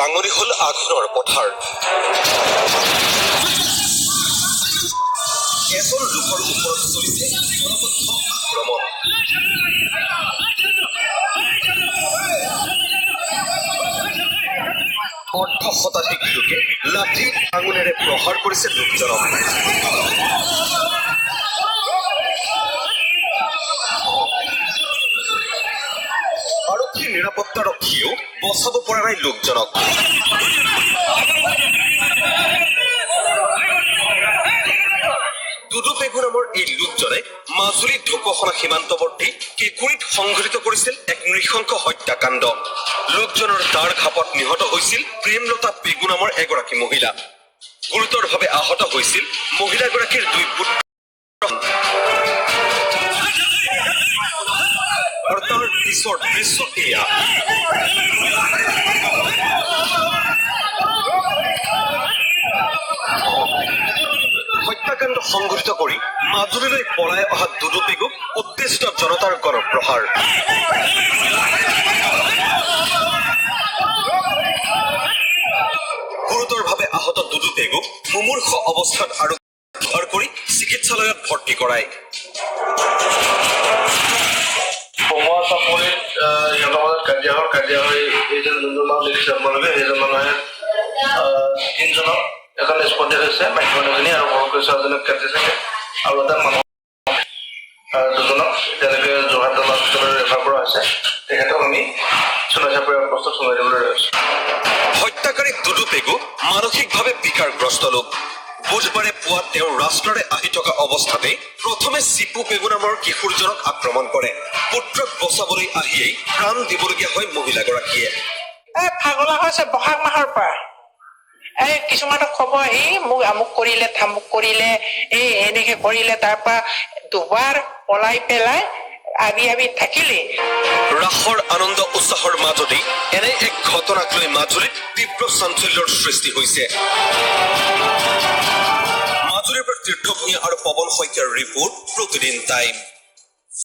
ডাঙৰি হল আঘোণৰ পথাৰ এজন লোকৰ ওপৰত চলিছে জনবদ্ধ আক্ৰমণ অৰ্ধ শতাধিক লোকে লাঠি আঙুলেৰে প্ৰহাৰ কৰিছে লোকজনক আৰক্ষী নিৰাপত্তাৰক্ষীয়েও বচাব পৰা নাই লোকজনক দুদু পেগু নামৰ এই লোকজনে মাজুলী ঢকুৱাখনা সীমান্তৱৰ্তী কেঁকুৰিত সংঘটিত কৰিছিল এক নৃশংস হত্যাকাণ্ড লোকজনৰ দাৰ ঘাপত নিহত হৈছিল প্ৰেমলতা পেগু নামৰ এগৰাকী মহিলা গুৰুতৰভাৱে আহত হৈছিল মহিলাগৰাকীৰ দুই পুত্ৰ আৰু তাৰ পিছৰ দৃশ্য এয়া হত্যাকাণ্ড সংঘটিত কৰি মাজুলীলৈ পলাই অহা দুদু পেগুক উদ্দেষ্ট জনতাৰ গণপ্ৰহাৰ গুৰুতৰভাৱে আহত দুদু পেগুক মুমূৰ্ষ অৱস্থাত আৰু উদ্ধাৰ কৰি চিকিৎসালয়ত ভৰ্তি কৰায় কাজিয়া হৈ এইজন যোনজন মানুহ দেখিছে আপোনালোকে সেইজন মানুহে তিনিজনক এজন স্পটেড হৈছে মাইকী মানুহজনী আৰু সৰুকৈ ছোৱালীজনীক কাটিছে আৰু এটা মানুহ দুজনক তেওঁলোকে যোৰহাট হস্পিটেললৈ ৰেফাৰ কৰা হৈছে তেখেতক আমি সোণাইচাপৰি আউটপোষ্টত সোমাই দিবলৈ ৰৈছোঁ হত্যাকাৰী দুদু পেগু মানসিকভাৱে বিকাৰগ্ৰস্ত লোক বুধবাৰে পুৱা তেওঁ ৰাস্তাৰে আহি থকা অৱস্থাতে প্ৰথমে চিপু পেগু নামৰ কিশোৰজনক আক্ৰমণ কৰে পুত্ৰক বচাবলৈ আহিয়েই প্ৰাণ দিবলগীয়া হয় মহিলাগৰাকীয়ে পাগলা হৈছে বহাগ মাহৰ পৰা এই কিছুমানক খবৰ মোক আমুক কৰিলে থামুক কৰিলে এনেকে কৰিলে তাৰ পৰা দুবাৰ পলাই পেলাই আবি থাকিলে ৰাসৰ আনন্দ উৎসাহৰ মাজতেই এনে এক ঘটনাক লৈ মাজুলীত তীব্ৰ চাঞ্চল্যৰ সৃষ্টি হৈছে মাজুলীৰ পৰা তীৰ্থভূঞা আৰু পৱন শইকীয়াৰ ৰিপৰ্ট প্ৰতিদিন টাইম